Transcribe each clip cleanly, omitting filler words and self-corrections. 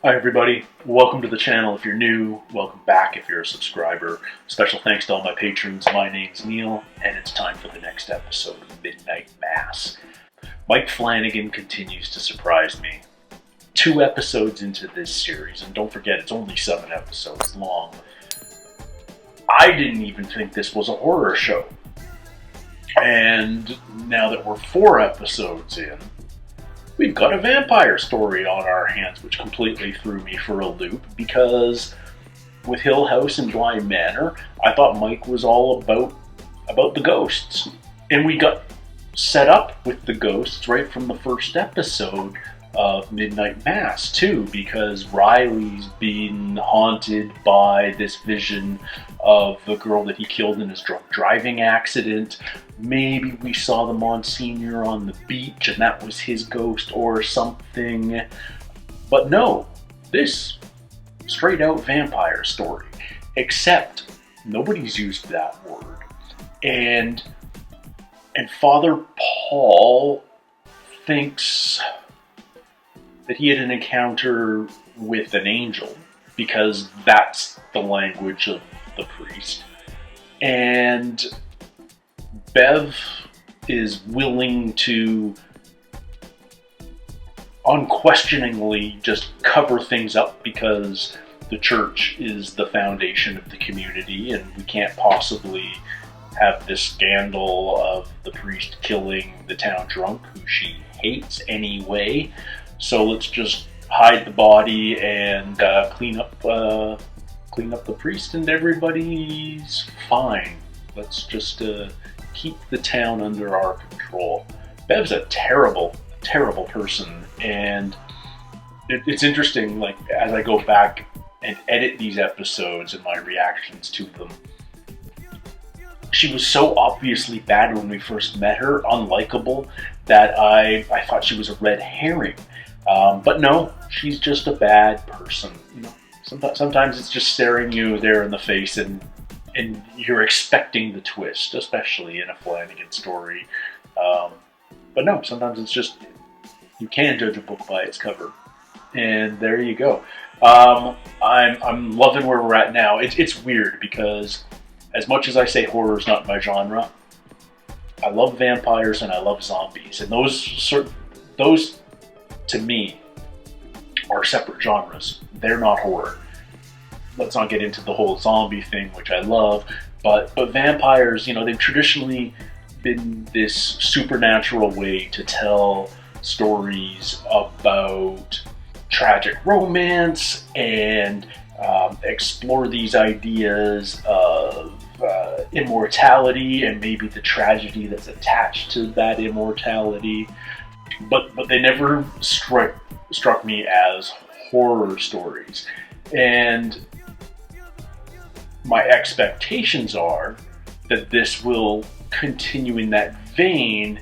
Hi everybody, welcome to the channel if you're new, welcome back if you're a subscriber. Special thanks to all my patrons. My name's Neil, and it's time for the next episode of Midnight Mass. Mike Flanagan continues to surprise me. 2 episodes into this series, and don't forget it's only 7 episodes long. I didn't even think this was a horror show. And now that we're 4 episodes in, we've got a vampire story on our hands, which completely threw me for a loop because with Hill House and Bly Manor, I thought Mike was all about the ghosts. And we got set up with the ghosts right from the first episode of Midnight Mass, too, because Riley's been haunted by this vision of the girl that he killed in his drunk driving accident. Maybe we saw the Monsignor on the beach and that was his ghost or something. But no, this straight out vampire story. Except nobody's used that word. And Father Paul thinks that he had an encounter with an angel because that's the language of the priest. And Bev is willing to unquestioningly just cover things up because the church is the foundation of the community and we can't possibly have this scandal of the priest killing the town drunk who she hates anyway. So let's just hide the body and clean up the priest and everybody's fine. Let's just keep the town under our control. Bev's a terrible, terrible person, and it's interesting, like, as I go back and edit these episodes and my reactions to them, she was so obviously bad when we first met her, unlikable, that I thought she was a red herring. But no, she's just a bad person. You know, sometimes it's just staring you there in the face and you're expecting the twist, especially in a Flanagan story. But no, sometimes it's just, you can judge a book by its cover. And there you go. I'm loving where we're at now. It's weird because as much as I say horror is not my genre, I love vampires and I love zombies. And those to me are separate genres. They're not horror. Let's not get into the whole zombie thing, which I love, but vampires, you know, they've traditionally been this supernatural way to tell stories about tragic romance and explore these ideas of immortality and maybe the tragedy that's attached to that immortality. But they never struck me as horror stories. And my expectations are that this will continue in that vein,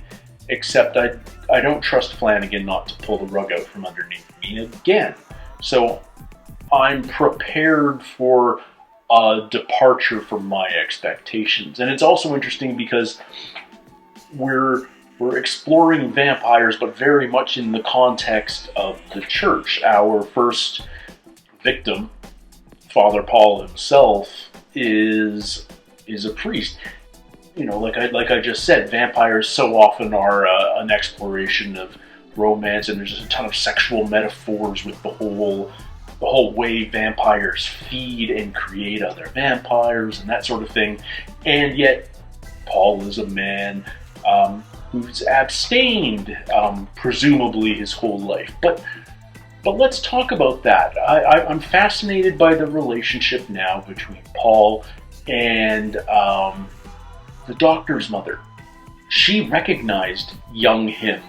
except I don't trust Flanagan not to pull the rug out from underneath me again. So I'm prepared for a departure from my expectations. And it's also interesting because we're exploring vampires, but very much in the context of the church. Our first victim, Father Paul himself, is a priest. You know, like I just said, vampires so often are an exploration of romance, and there's just a ton of sexual metaphors with the whole way vampires feed and create other vampires and that sort of thing. And yet, Paul is a man who's abstained, presumably his whole life. But let's talk about that. I'm fascinated by the relationship now between Paul and the doctor's mother. She recognized young him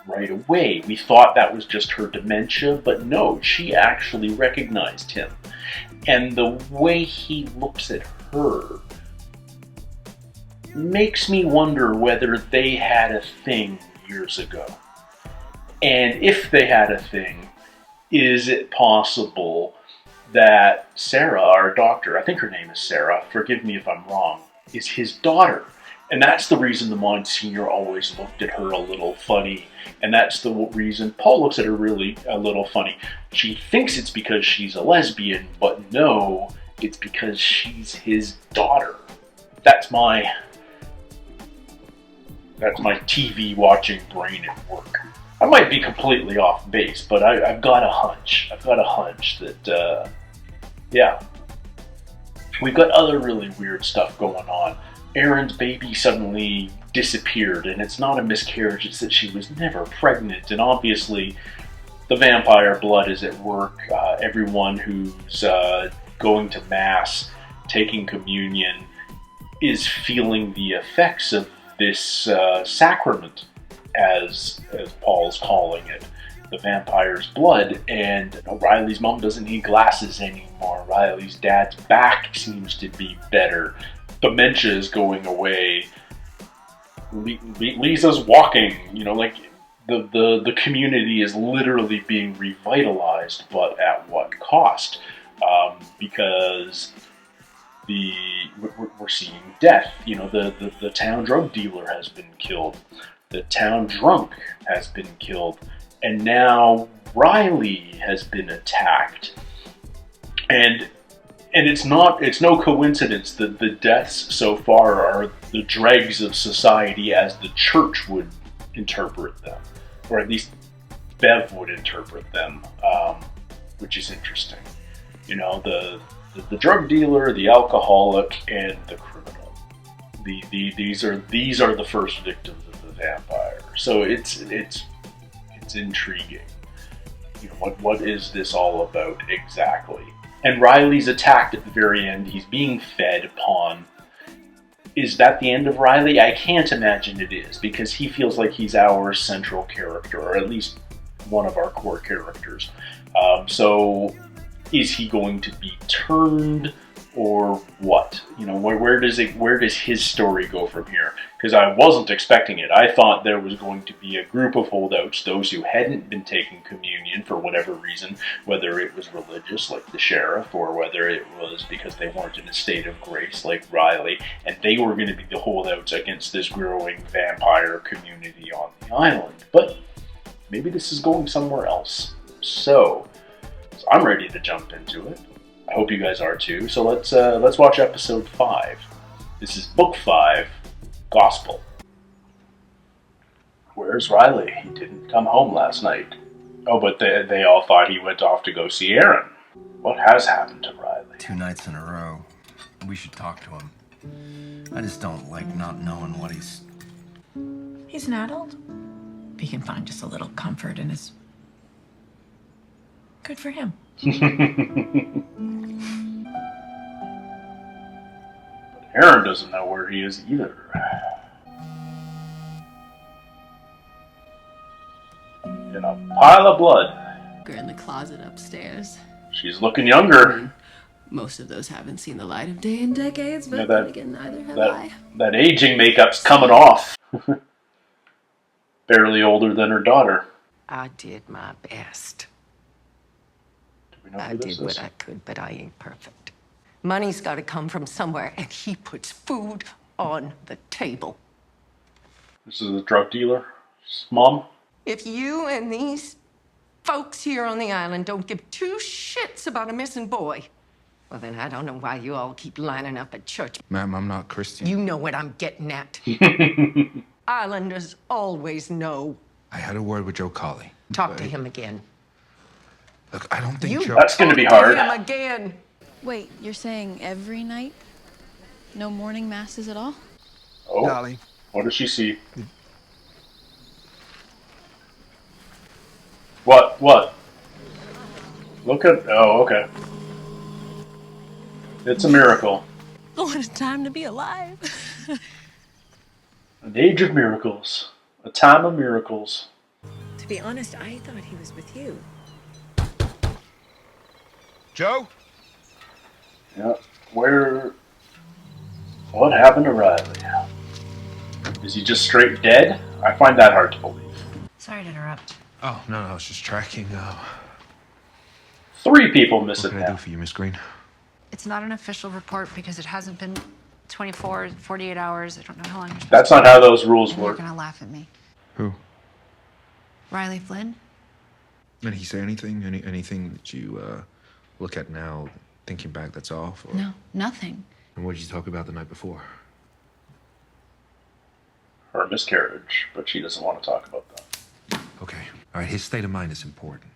right away. We thought that was just her dementia, but no, she actually recognized him. And the way he looks at her makes me wonder whether they had a thing years ago. And if they had a thing, is it possible that Sarah, our doctor, I think her name is Sarah, forgive me if I'm wrong, is his daughter? And that's the reason the Monsignor always looked at her a little funny. And that's the reason Paul looks at her really a little funny. She thinks it's because she's a lesbian, but no, it's because she's his daughter. That's my TV watching brain at work. I might be completely off base, but I've got a hunch. I've got a hunch that, yeah. We've got other really weird stuff going on. Erin's baby suddenly disappeared, and it's not a miscarriage, it's that she was never pregnant. And obviously, the vampire blood is at work. Everyone who's going to Mass, taking communion, is feeling the effects of this sacrament, as Paul's calling it, the vampire's blood. And Riley's mom doesn't need glasses anymore. Riley's dad's back seems to be better. Dementia is going away. Lisa's walking. Like the community is literally being revitalized, but at what cost? Because we're seeing death. The town drug dealer has been killed. The town drunk has been killed. And now Riley has been attacked. And it's no coincidence that the deaths so far are the dregs of society as the church would interpret them. Or at least Bev would interpret them, which is interesting. The drug dealer, the alcoholic, and the criminal. These are the first victims of the vampire. So it's intriguing. What is this all about exactly? And Riley's attacked at the very end. He's being fed upon. Is that the end of Riley? I can't imagine it is, because he feels like he's our central character, or at least one of our core characters. So is he going to be turned, or what? Where does his story go from here? Because I wasn't expecting it. I thought there was going to be a group of holdouts, those who hadn't been taking communion for whatever reason, whether it was religious, like the sheriff, or whether it was because they weren't in a state of grace, like Riley, and they were going to be the holdouts against this growing vampire community on the island. But maybe this is going somewhere else. So I'm ready to jump into it. I hope you guys are too. So let's watch episode 5. This is book 5, Gospel. Where's Riley? He didn't come home last night. Oh, but they all thought he went off to go see Erin. What has happened to Riley? 2 nights in a row. We should talk to him. I just don't like not knowing what he's... He's an adult. He can find just a little comfort in his... Good for him. But Erin doesn't know where he is either. In a pile of blood. In the closet upstairs. She's looking younger. Most of those haven't seen the light of day in decades, but then again, neither have I. That aging makeup's coming off. Barely older than her daughter. I did my best. Do we know I who this did is? what I could, but I ain't perfect. Money's got to come from somewhere, and he puts food on the table. This is the drug dealer's mom? If you and these folks here on the island don't give 2 shits about a missing boy, well, then I don't know why you all keep lining up at church. Ma'am, I'm not Christian. You know what I'm getting at. Islanders always know. I had a word with Joe Colley. Talk to him again. Look, I don't think You Joe... That's going to be talk hard. to him again. Wait, you're saying every night? No morning masses at all? Oh, Dolly. what does she see? What? Look at... Oh, okay. It's a miracle. What a time to be alive. An age of miracles. A time of miracles. To be honest, I thought he was with you. Joe? Yeah. What happened to Riley? Is he just straight dead? I find that hard to believe. Sorry to interrupt. Oh, no, I was just tracking. 3 people miss What it can I do now. for you, Miss Green? It's not an official report because it hasn't been 24, 48 hours. I don't know how long. That's not how those rules And you're work. gonna laugh at me. Who? Riley Flynn? Did he say anything? Anything that you look at now, thinking back, that's off? Or... No, nothing. And what did you talk about the night before? Her miscarriage, but she doesn't want to talk about that. Okay. All right, his state of mind is important.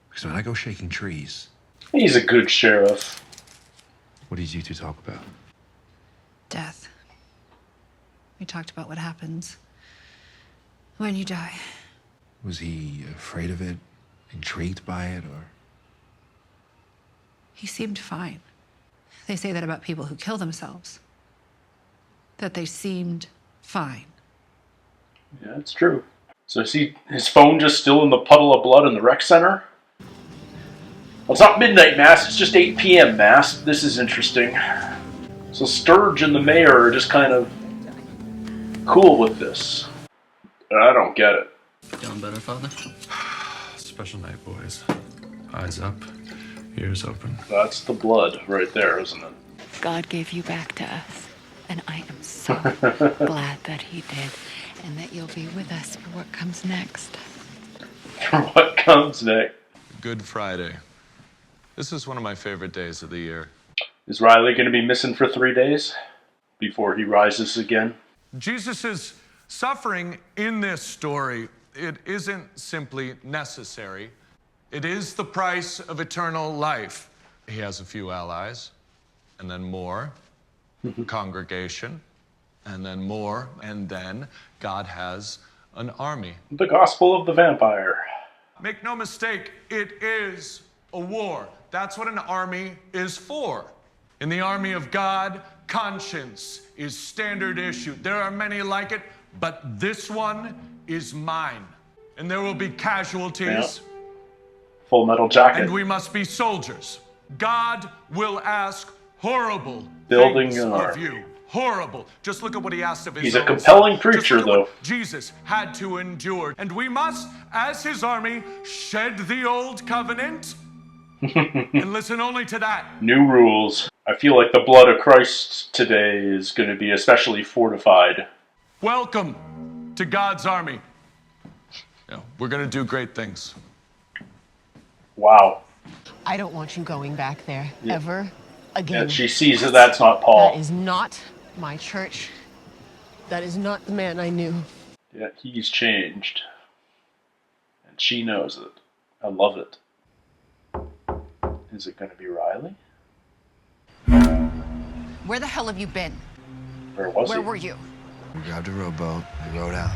Because when I go shaking trees... He's a good sheriff. What did you two talk about? Death. We talked about what happens when you die. Was he afraid of it? Intrigued by it, or...? He seemed fine. They say that about people who kill themselves. That they seemed fine. Yeah, it's true. So is his phone just still in the puddle of blood in the rec center? Well, it's not midnight mass, it's just 8 p.m. mass. This is interesting. So Sturge and the mayor are just kind of cool with this. I don't get it. Feeling better, Father? Special night, boys. Eyes up, ears open. That's the blood right there, isn't it? God gave you back to us, and I am so glad that he did, and that you'll be with us for what comes next. For what comes next? Good Friday. This is one of my favorite days of the year. Is Riley going to be missing for 3 days before he rises again? Jesus' suffering in this story, it isn't simply necessary. It is the price of eternal life. He has a few allies, and then more, congregation, and then more, and then God has an army. The Gospel of the Vampire. Make no mistake, it is a war. That's what an army is for. In the army of God, conscience is standard issue. There are many like it, but this one is mine. And there will be casualties. Yeah. Full Metal Jacket. And we must be soldiers. God will ask horrible Building things an of army. you. Horrible. Just look at what he asked of his He's a own compelling son. Just preacher, look at what though. Jesus had to endure. And we must, as his army, shed the old covenant and listen only to that. New rules. I feel like the blood of Christ today is going to be especially fortified. Welcome to God's army. We're going to do great things. Wow. I don't want you going back there ever Yeah, again. she sees that that's not Paul. That is not my church. That is not the man I knew. Yeah, he's changed. And she knows it. I love it. Is it going to be Riley? Where the hell have you been? Where was he? Where were you? We grabbed a rowboat, we rowed out.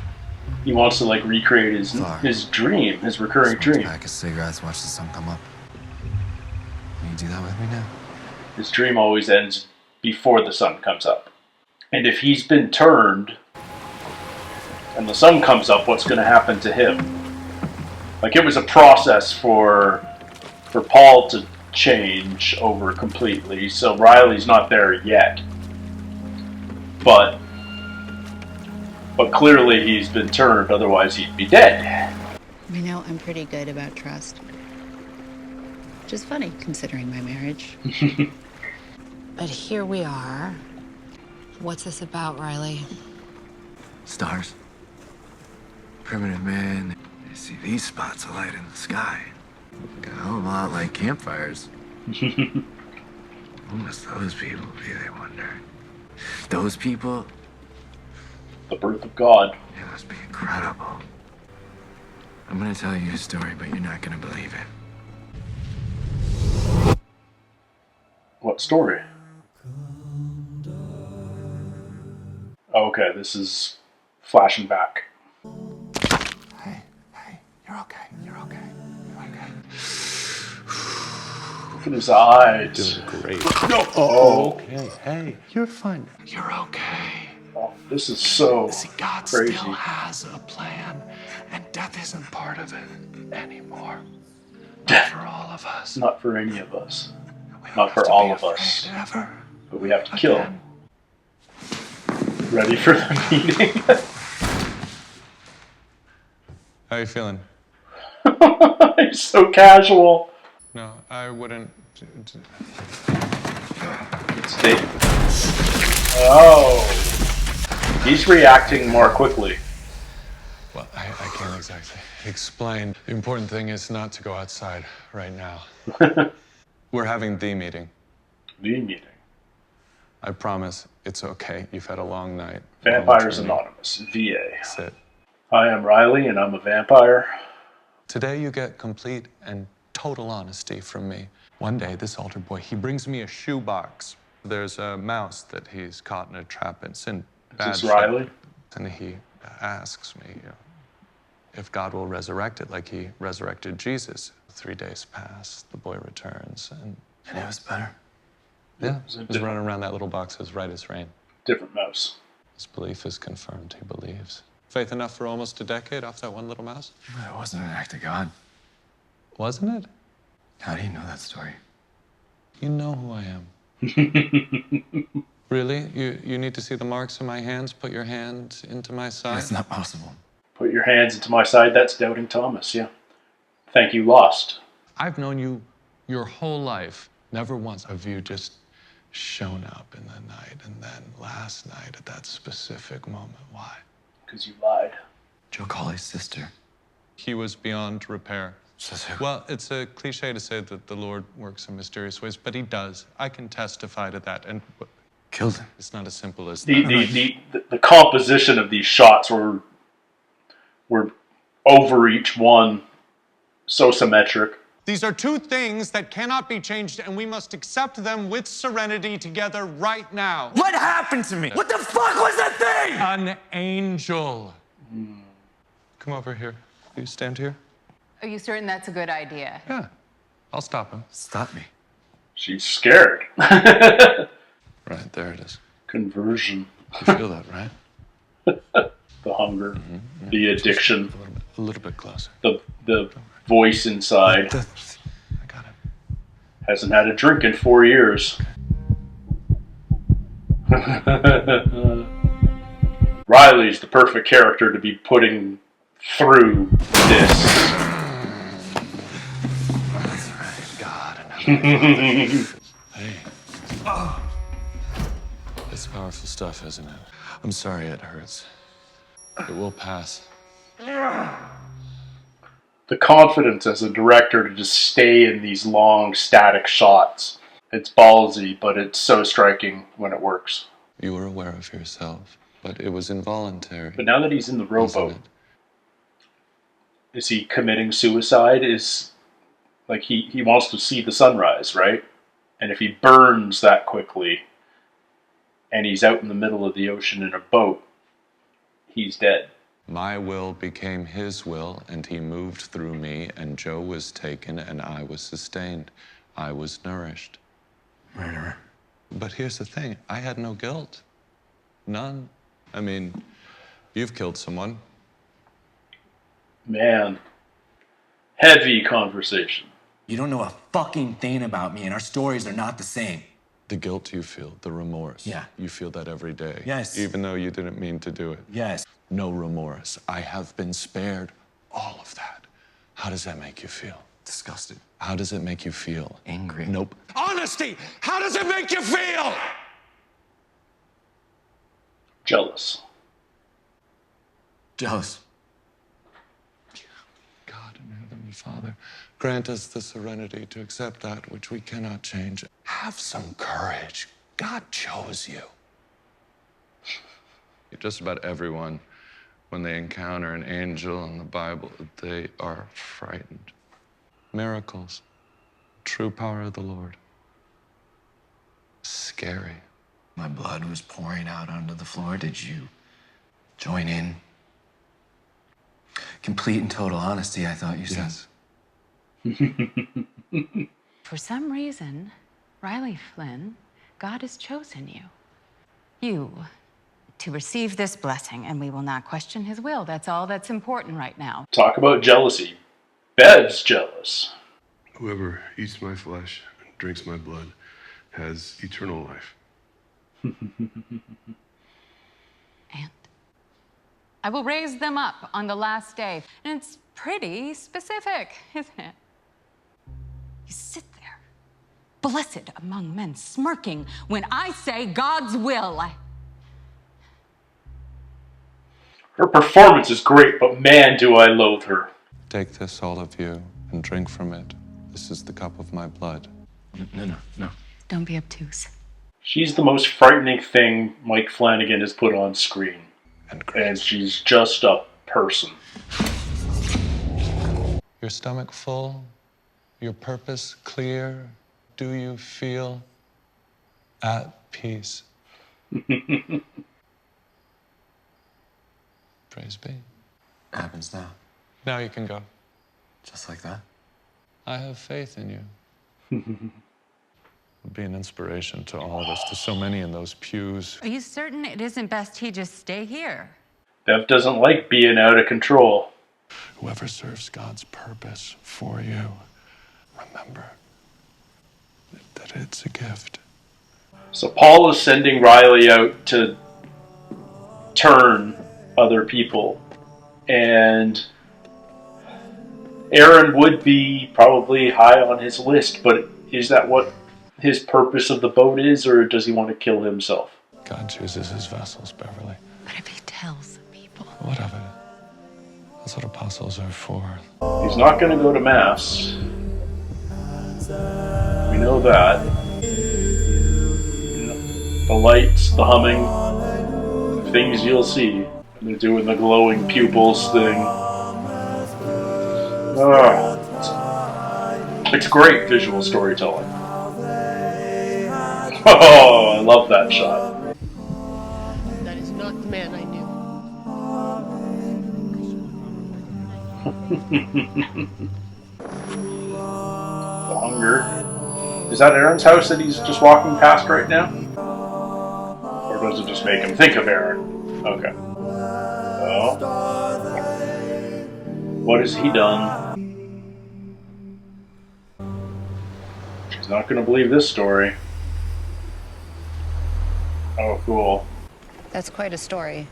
He wants to recreate his dream, his recurring dream. Pack of cigarettes, watch the sun come up. Will you do that with me now? His dream always ends before the sun comes up. And if he's been turned and the sun comes up, what's going to happen to him? It was a process for Paul to change over completely, so Riley's not there yet. But clearly he's been turned, otherwise he'd be dead. You know, I'm pretty good about trust. Which is funny, considering my marriage. But here we are. What's this about, Riley? Stars. Primitive man. You see these spots of light in the sky. Look a hell of a lot like campfires. Who must those people be, I wonder? Those people? The birth of God. It must be incredible. I'm gonna tell you a story, but you're not gonna believe it. What story? Okay, this is flashing back. Hey, you're okay, you're okay, you're okay. Look at his eyes. Doing great. No. Oh. Okay. Hey, you're fine. You're okay. Oh, this is so See, God crazy. still has a plan, and death isn't part of it anymore. Not for all of us. Not for any of us. We don't Not have for to all be of us. afraid Ever. But we have to kill. Again. Ready for the meeting? How you feeling? He's so casual. No, I wouldn't. It's Dave. Oh. He's reacting more quickly. Well, I can't exactly explain. The important thing is not to go outside right now. We're having the meeting. The meeting. I promise it's okay. You've had a long night. Vampires Anonymous, VA. Sit. Hi, I'm Riley, and I'm a vampire. Today you get complete and total honesty from me. One day, this altar boy, he brings me a shoebox. There's a mouse that he's caught in a trap. It's in bad Is this shape. Riley? And he asks me if God will resurrect it like he resurrected Jesus. 3 days pass, the boy returns, and it was better. Yeah, he's running around that little box as right as rain. Different mouse. His belief is confirmed, he believes. Faith enough for almost a decade off that one little mouse? It wasn't an act of God. Wasn't it? How do you know that story? You know who I am. Really? You need to see the marks on my hands? Put your hand into my side? That's not possible. Put your hands into my side, that's doubting Thomas, yeah. Thank you, Lost. I've known you your whole life. Never once have you just shown up in the night, and then last night at that specific moment. Why? Because you lied. Joe Colley's sister. He was beyond repair. Says who? Well, it's a cliche to say that the Lord works in mysterious ways, but he does. I can testify to that. And killed him. It's not as simple as The composition of these shots were over each one, so symmetric. These are two things that cannot be changed, and we must accept them with serenity together right now. What happened to me? What the fuck was that thing? An angel. Come over here. You stand here. Are you certain that's a good idea? Yeah. I'll stop him. Stop me. She's scared. Right, there it is. Conversion. You feel that, right? The hunger, the addiction. A little bit closer. The voice inside. I got it. Hasn't had a drink in 4 years. Riley's the perfect character to be putting through this. That's right, God. Hey. It's powerful stuff, isn't it? I'm sorry it hurts. It will pass. The confidence as a director to just stay in these long, static shots. It's ballsy, but it's so striking when it works. You were aware of yourself, but it was involuntary. But now that he's in the rowboat, is he committing suicide? Is like he wants to see the sunrise, right? And if he burns that quickly, and he's out in the middle of the ocean in a boat, he's dead. My will became his will, and he moved through me, and Joe was taken, and I was sustained. I was nourished. Murderer. But here's the thing. I had no guilt. None. I mean, you've killed someone. Man. Heavy conversation. You don't know a fucking thing about me, and our stories are not the same. The guilt you feel, the remorse. Yeah. You feel that every day. Yes. Even though you didn't mean to do it. Yes. No remorse. I have been spared all of that. How does that make you feel? Disgusted. How does it make you feel? Angry. Nope. Honesty! How does it make you feel? Jealous. Jealous. God and Heavenly Father, grant us the serenity to accept that which we cannot change. Have some courage. God chose you. Just about everyone, when they encounter an angel in the Bible, they are frightened. Miracles. True power of the Lord. Scary. My blood was pouring out onto the floor. Did you join in? Complete and total honesty, I thought you said. Yes. For some reason, Riley Flynn, God has chosen you. You, to receive this blessing, and we will not question his will. That's all that's important right now. Talk about jealousy. Bev's jealous. Whoever eats my flesh and drinks my blood has eternal life. And I will raise them up on the last day. And it's pretty specific, isn't it? You sit there, blessed among men, smirking when I say God's will. Her performance is great, but man, do I loathe her. Take this, all of you, and drink from it. This is the cup of my blood. No. Don't be obtuse. She's the most frightening thing Mike Flanagan has put on screen. And she's just a person. Your stomach full? Your purpose clear? Do you feel at peace? Praise be. Happens now. Now you can go. Just like that? I have faith in you. Would be an inspiration to all of us, to so many in those pews. Are you certain it isn't best he just stay here? Bev doesn't like being out of control. Whoever serves God's purpose for you, remember that it's a gift. So Paul is sending Riley out to turn other people. And Aaron would be probably high on his list, but is that what his purpose of the boat is, or does he want to kill himself? God chooses his vessels, Beverly. But if he tells people... What of it? That's what apostles are for. He's not going to go to Mass. We know that. The lights, the humming, things you'll see. They're doing the glowing pupils thing. It's great visual storytelling. Oh, I love that shot. That is not the man I knew. The hunger. Is that Aaron's house that he's just walking past right now? Or does it just make him think of Aaron? Okay. Oh. What has he done? She's not going to believe this story. Oh, cool. That's quite a story.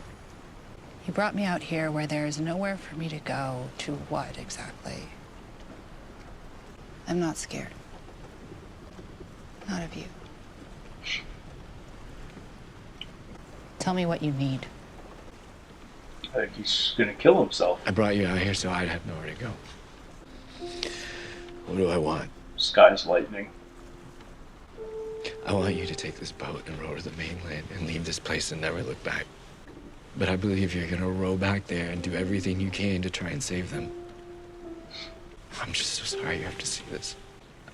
He brought me out here where there's nowhere for me to go. To what exactly? I'm not scared. Not of you. Tell me what you need. I think he's going to kill himself. I brought you out here so I'd have nowhere to go. What do I want? Sky's lightning. I want you to take this boat and row to the mainland and leave this place and never look back. But I believe you're gonna row back there and do everything you can to try and save them. I'm just so sorry you have to see this.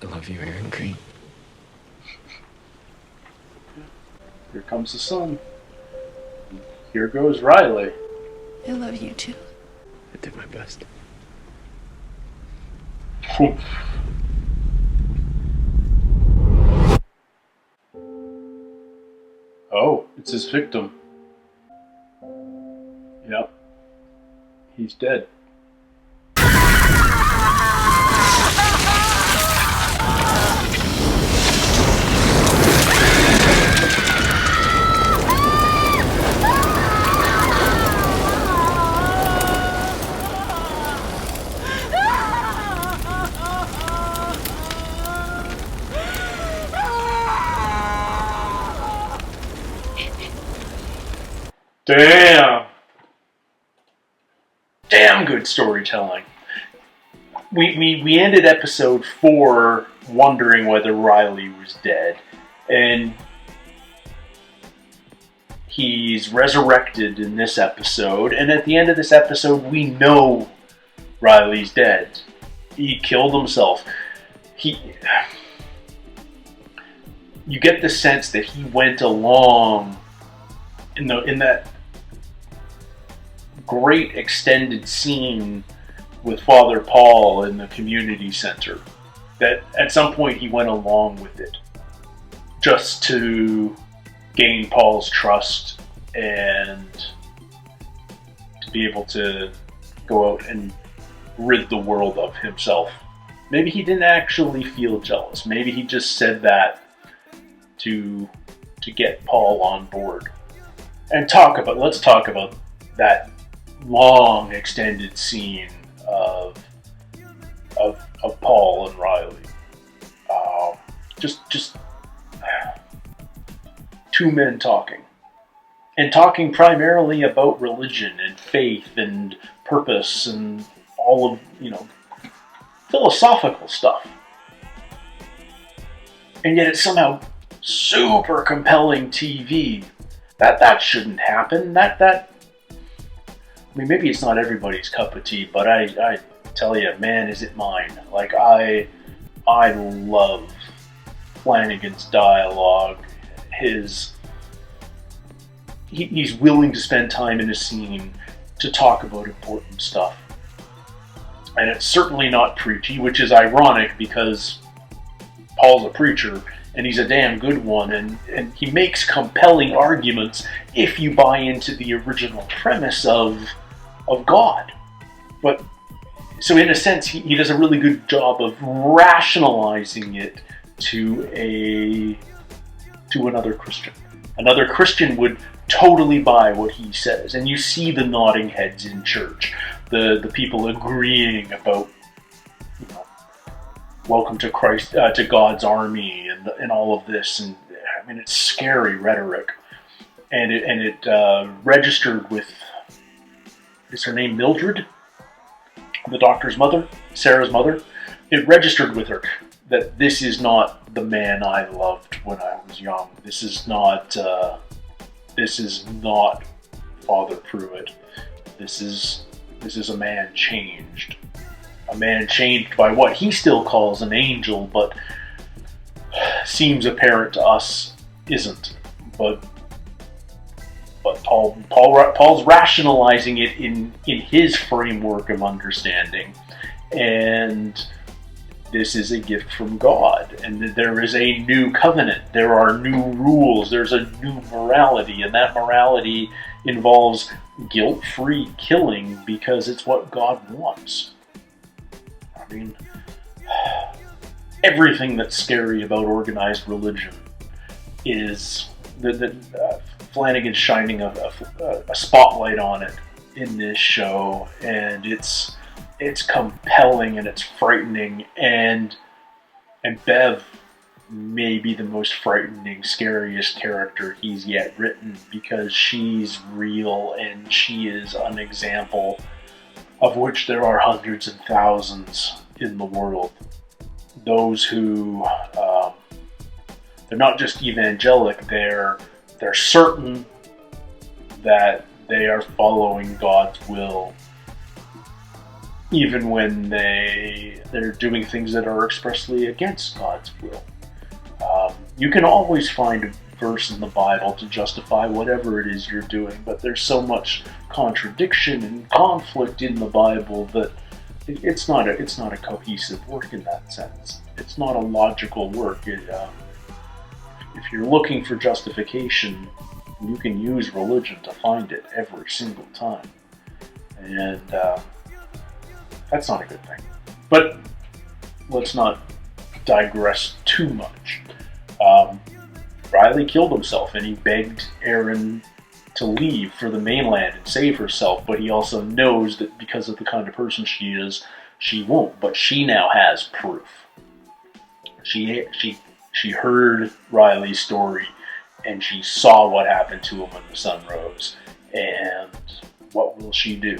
I love you, Aaron Green. Here comes the sun. Here goes Riley. I love you too. I did my best. Oh, it's his victim. Yep. He's dead. Damn good storytelling. We ended episode 4 wondering whether Riley was dead, and he's resurrected in this episode, and at the end of this episode we know Riley's dead. He killed himself. You get the sense that he went along in that great extended scene with Father Paul in the community center, that at some point he went along with it just to gain Paul's trust and to be able to go out and rid the world of himself. Maybe he didn't actually feel jealous. Maybe he just said that to get Paul on board. And let's talk about that long extended scene of Paul and Riley. Just two men talking. and talking primarily about religion and faith and purpose and all of, philosophical stuff. And yet it's somehow super compelling TV. That shouldn't happen. Maybe it's not everybody's cup of tea, but I tell you, man, is it mine. Like, I love Flanagan's dialogue. He's willing to spend time in a scene to talk about important stuff. And it's certainly not preachy, which is ironic because Paul's a preacher, and he's a damn good one, and he makes compelling arguments if you buy into the original premise of God. But so in a sense, he does a really good job of rationalizing it to another Christian. Another Christian would totally buy what he says, and you see the nodding heads in church, the people agreeing about, welcome to Christ, to God's army, and all of this, and I mean, it's scary rhetoric, and it registered with, is her name Mildred, the doctor's mother, Sarah's mother? It registered with her that this is not the man I loved when I was young. This is not Father Pruitt. This is a man changed. A man changed by what he still calls an angel, but seems apparent to us isn't. But Paul's rationalizing it in his framework of understanding, and this is a gift from God, and there is a new covenant, there are new rules, there's a new morality, and that morality involves guilt-free killing because it's what God wants. I mean, everything that's scary about organized religion is Flanagan's shining a spotlight on it in this show, and it's compelling and it's frightening, and Bev may be the most frightening, scariest character he's yet written, because she's real and she is an example of which there are hundreds and thousands in the world. Those who they're not just evangelic, they're certain that they are following God's will, even when they're doing things that are expressly against God's will. You can always find a verse in the Bible to justify whatever it is you're doing, but there's so much contradiction and conflict in the Bible that it's not a cohesive work in that sense. It's not a logical work. If you're looking for justification, you can use religion to find it every single time, and that's not a good thing. But let's not digress too much. Riley killed himself, and he begged Erin to leave for the mainland and save herself, but he also knows that because of the kind of person she is, she won't. But she now has proof. She heard Riley's story, and she saw what happened to him when the sun rose. And what will she do?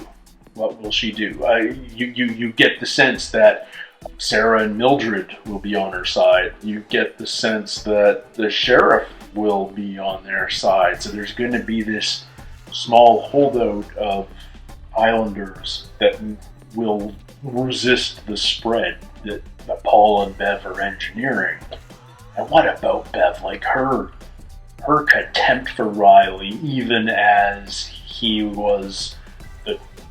What will she do? You get the sense that Sarah and Mildred will be on her side. You get the sense that the sheriff will be on their side. So there's going to be this small holdout of islanders that will resist the spread that Paul and Bev are engineering. And what about Bev? Like, her contempt for Riley, even as he was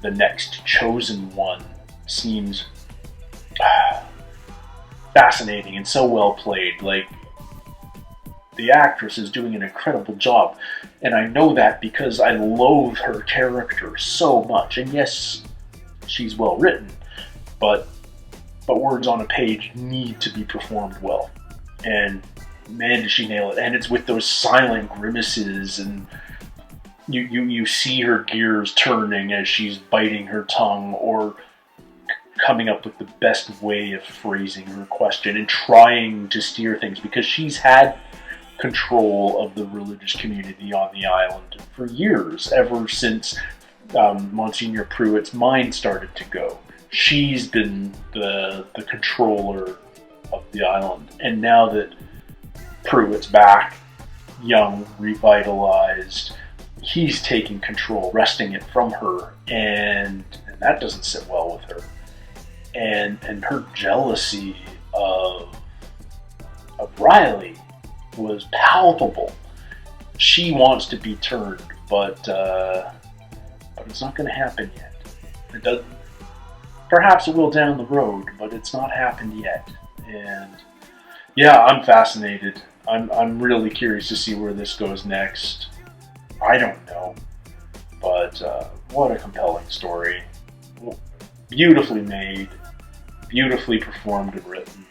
the next chosen one, seems fascinating and so well played. Like, the actress is doing an incredible job, and I know that because I loathe her character so much. And yes, she's well written, but words on a page need to be performed well, and man, does she nail it. And it's with those silent grimaces, and you see her gears turning as she's biting her tongue or coming up with the best way of phrasing her question and trying to steer things, because she's had control of the religious community on the island for years, ever since Monsignor Pruitt's mind started to go. She's been the controller of the island. And now that Pruitt's back, young, revitalized, he's taking control, wresting it from her, and that doesn't sit well with her. And her jealousy of Riley was palpable. She wants to be turned, but it's not going to happen yet. It doesn't. Perhaps it will down the road, but it's not happened yet. And yeah, I'm fascinated. I'm really curious to see where this goes next. I don't know, but what a compelling story. Beautifully made, beautifully performed and written.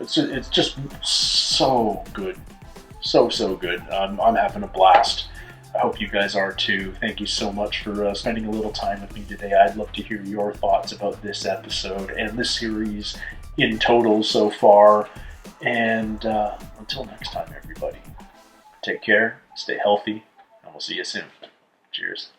It's just so good, so good. I'm having a blast. I hope you guys are too. Thank you so much for spending a little time with me today. I'd love to hear your thoughts about this episode and this series in total so far. And until next time, everybody, take care, stay healthy, and we'll see you soon. Cheers.